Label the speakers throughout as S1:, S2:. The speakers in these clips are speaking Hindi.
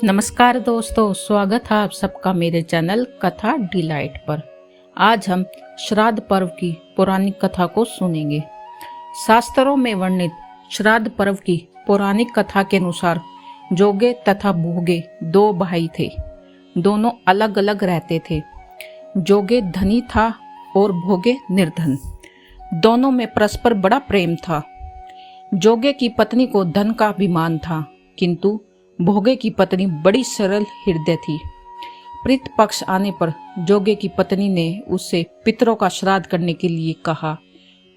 S1: नमस्कार दोस्तों, स्वागत है आप सबका मेरे चैनल कथा डिलाइट पर। आज हम श्राद्ध पर्व की पौराणिक कथा को सुनेंगे। शास्त्रों में वर्णित श्राद्ध पर्व की पौराणिक कथा के अनुसार जोगे तथा भोगे दो भाई थे। दोनों अलग अलग रहते थे। जोगे धनी था और भोगे निर्धन। दोनों में परस्पर बड़ा प्रेम था। जोगे की पत्नी को धन का अभिमान था, किंतु भोगे की पत्नी बड़ी सरल हृदय थी। प्रीत पक्ष आने पर जोगे की पत्नी ने उससे पितरों का श्राद्ध करने के लिए कहा,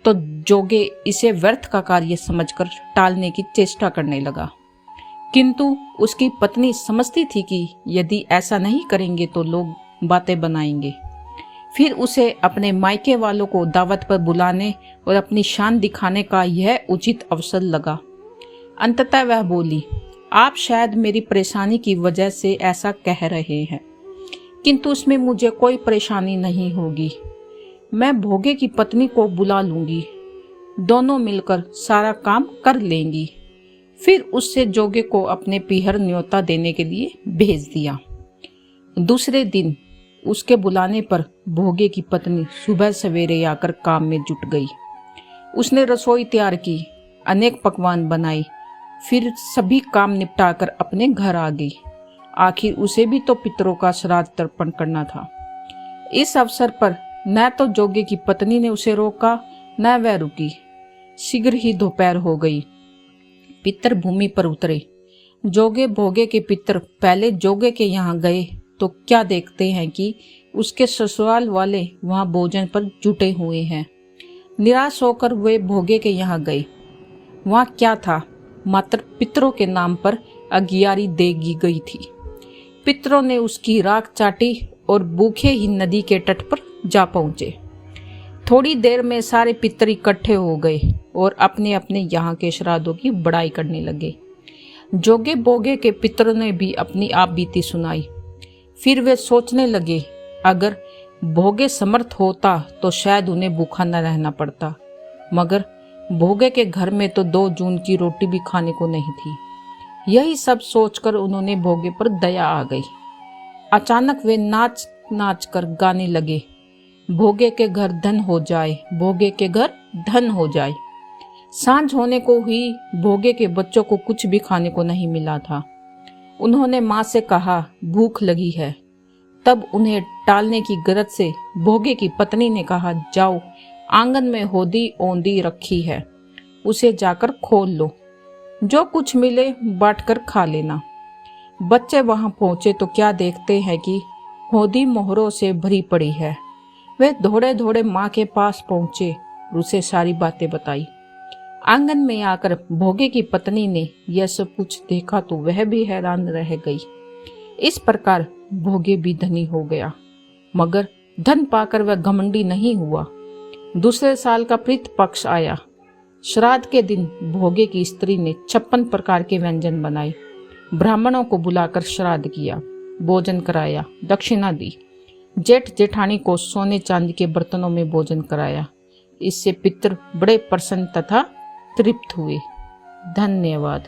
S1: तो जोगे इसे व्यर्थ का कार्य समझकर टालने की चेष्टा करने लगा। किंतु उसकी पत्नी समझती थी कि यदि ऐसा नहीं करेंगे तो लोग बातें बनाएंगे। फिर उसे अपने मायके वालों को दावत पर बुलाने और अपनी शान दिखाने का यह उचित अवसर लगा। अंततः वह बोली, आप शायद मेरी परेशानी की वजह से ऐसा कह रहे हैं, किंतु उसमें मुझे कोई परेशानी नहीं होगी। मैं भोगे की पत्नी को बुला लूंगी, दोनों मिलकर सारा काम कर लेंगी। फिर उससे जोगे को अपने पीहर न्योता देने के लिए भेज दिया। दूसरे दिन उसके बुलाने पर भोगे की पत्नी सुबह सवेरे आकर काम में जुट गई। उसने रसोई तैयार की, अनेक पकवान बनाए, फिर सभी काम निपटाकर अपने घर आ गई। आखिर उसे भी तो पितरों का श्राद्ध तर्पण करना था। इस अवसर पर न तो जोगे की पत्नी ने उसे रोका, न वह रुकी। शीघ्र ही दोपहर हो गई। पितर भूमि पर उतरे। जोगे भोगे के पितर पहले जोगे के यहाँ गए तो क्या देखते हैं कि उसके ससुराल वाले वहां भोजन पर जुटे हुए हैं। निराश होकर वे भोगे के यहाँ गए। वहां क्या था, मात्र पितरों के नाम पर अगियारी देगी गई थी। पितरों ने उसकी राख चाटी और भूखे ही नदी के तट पर जा पहुंचे। थोड़ी देर में सारे पितर इकट्ठे हो गए और अपने अपने यहाँ के श्राद्धों की बड़ाई करने लगे। जोगे भोगे के पितरों ने भी अपनी आप बीती सुनाई। फिर वे सोचने लगे, अगर भोगे समर्थ होता तो शायद उन्हें भूखा न रहना पड़ता, मगर भोगे के घर में तो 2 जून की रोटी भी खाने को नहीं थी। यही सब सोचकर उन्होंने भोगे पर दया आ गई। अचानक वे नाच नाच कर गाने लगे, भोगे के घर धन हो जाए, भोगे के घर धन हो जाए। सांझ होने को ही भोगे के बच्चों को कुछ भी खाने को नहीं मिला था। उन्होंने माँ से कहा, भूख लगी है। तब उन्हें टालने की गरज से भोगे की पत्नी ने कहा, जाओ, आंगन में होदी ओंदी रखी है, उसे जाकर खोल लो, जो कुछ मिले बांटकर खा लेना। बच्चे वहां पहुंचे तो क्या देखते हैं कि होदी मोहरों से भरी पड़ी है। वे दौड़े दौड़े माँ के पास पहुंचे और उसे सारी बातें बताई। आंगन में आकर भोगे की पत्नी ने यह सब कुछ देखा तो वह भी हैरान रह गई। इस प्रकार भोगे भी धनी हो गया, मगर धन पाकर वह घमंडी नहीं हुआ। दूसरे साल का प्रीत पक्ष आया। श्राद्ध के दिन भोगे की स्त्री ने 56 प्रकार के व्यंजन बनाए। ब्राह्मणों को बुलाकर श्राद्ध किया, भोजन कराया, दक्षिणा दी। जेठ जेठानी को सोने चांदी के बर्तनों में भोजन कराया। इससे पितर बड़े प्रसन्न तथा तृप्त हुए। धन्यवाद।